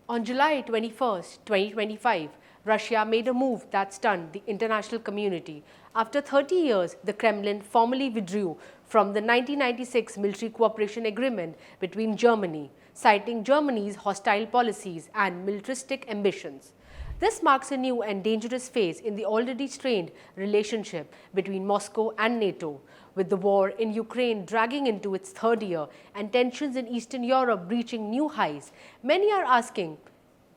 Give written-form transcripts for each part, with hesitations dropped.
On July 21, 2025, Russia made a move that stunned the international community. After 30 years, the Kremlin formally withdrew from the 1996 military cooperation agreement between Germany, citing Germany's hostile policies and militaristic ambitions. This marks a new and dangerous phase in the already strained relationship between Moscow and NATO. With the war in Ukraine dragging into its third year and tensions in Eastern Europe reaching new highs, many are asking,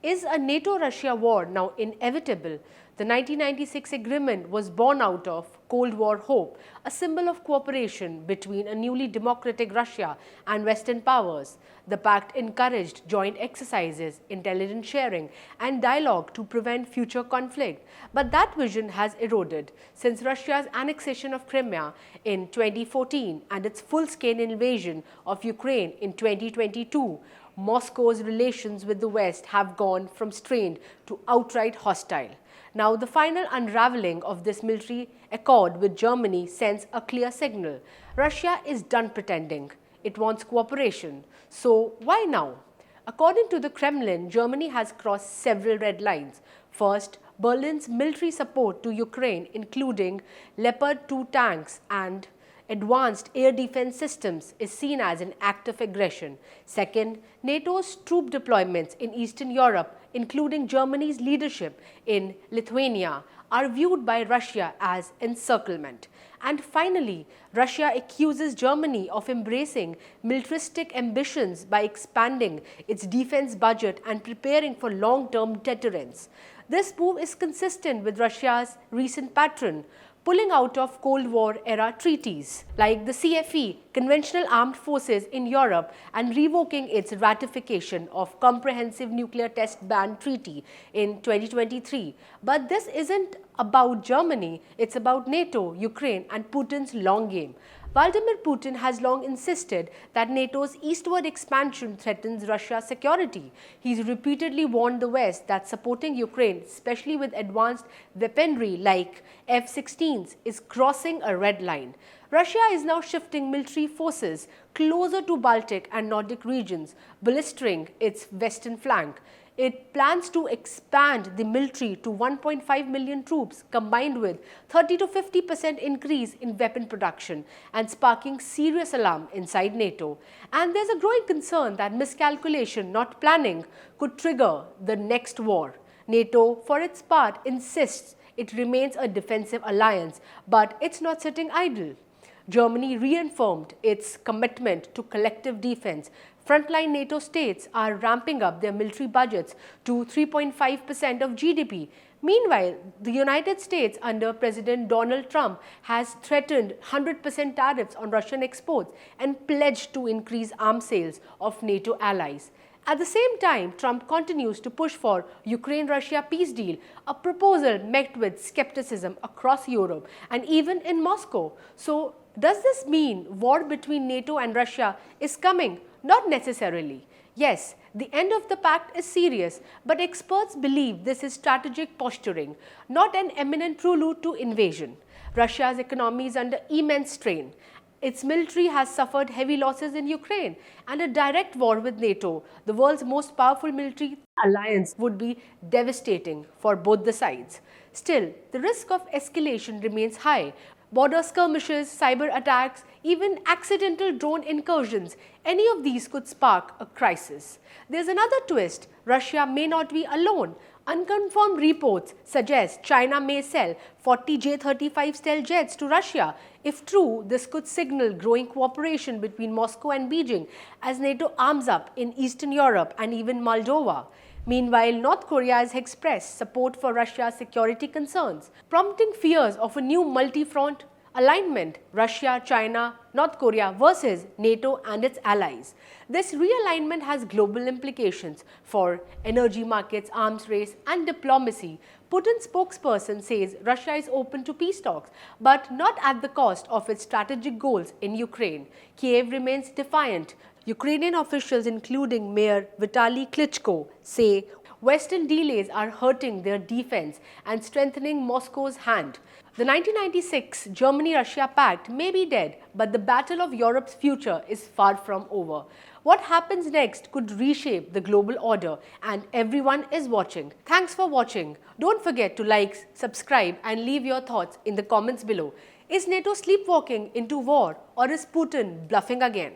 is a NATO-Russia war now inevitable? The 1996 agreement was born out of Cold War hope, a symbol of cooperation between a newly democratic Russia and Western powers. The pact encouraged joint exercises, intelligence sharing, and dialogue to prevent future conflict. But that vision has eroded since Russia's annexation of Crimea in 2014 and its full-scale invasion of Ukraine in 2022. Moscow's relations with the West have gone from strained to outright hostile. Now, the final unraveling of this military accord with Germany sends a clear signal. Russia is done pretending. It wants cooperation. So, why now? According to the Kremlin, Germany has crossed several red lines. First, Berlin's military support to Ukraine, including Leopard 2 tanks and advanced air defense systems, is seen as an act of aggression. Second, NATO's troop deployments in Eastern Europe, including Germany's leadership in Lithuania, are viewed by Russia as encirclement. And finally, Russia accuses Germany of embracing militaristic ambitions by expanding its defense budget and preparing for long-term deterrence. This move is consistent with Russia's recent pattern, pulling out of Cold War-era treaties like the CFE, Conventional Armed Forces in Europe, and revoking its ratification of Comprehensive Nuclear Test Ban Treaty in 2023. But this isn't about Germany, it's about NATO, Ukraine, and Putin's long game. Vladimir Putin has long insisted that NATO's eastward expansion threatens Russia's security. He's repeatedly warned the West that supporting Ukraine, especially with advanced weaponry like F-16s, is crossing a red line. Russia is now shifting military forces closer to Baltic and Nordic regions, bolstering its western flank. It plans to expand the military to 1.5 million troops, combined with 30 to 50% increase in weapon production and sparking serious alarm inside NATO. And there's a growing concern that miscalculation, not planning, could trigger the next war. NATO, for its part, insists it remains a defensive alliance, but it's not sitting idle. Germany reaffirmed its commitment to collective defense. Frontline NATO states are ramping up their military budgets to 3.5% of GDP. Meanwhile, the United States under President Donald Trump has threatened 100% tariffs on Russian exports and pledged to increase arms sales of NATO allies. At the same time, Trump continues to push for Ukraine-Russia peace deal, a proposal met with skepticism across Europe and even in Moscow. So, does this mean war between NATO and Russia is coming? Not necessarily. Yes, the end of the pact is serious, but experts believe this is strategic posturing, not an imminent prelude to invasion. Russia's economy is under immense strain. Its military has suffered heavy losses in Ukraine, and a direct war with NATO, the world's most powerful military alliance, would be devastating for both the sides. Still, the risk of escalation remains high. Border skirmishes, cyber attacks, even accidental drone incursions, any of these could spark a crisis. There's another twist. Russia may not be alone. Unconfirmed reports suggest China may sell 40 J-35 stealth jets to Russia. If true, this could signal growing cooperation between Moscow and Beijing as NATO arms up in Eastern Europe and even Moldova. Meanwhile, North Korea has expressed support for Russia's security concerns, prompting fears of a new multi-front alignment: Russia, China, North Korea versus NATO and its allies. This realignment has global implications for energy markets, arms race, and diplomacy. Putin's spokesperson says Russia is open to peace talks, but not at the cost of its strategic goals in Ukraine. Kiev remains defiant. Ukrainian officials, including Mayor Vitaly Klitschko, say Western delays are hurting their defense and strengthening Moscow's hand. The 1996 Germany-Russia Pact may be dead, but the battle of Europe's future is far from over. What happens next could reshape the global order, and everyone is watching. Thanks for watching. Don't forget to like, subscribe and leave your thoughts in the comments below. Is NATO sleepwalking into war, or is Putin bluffing again?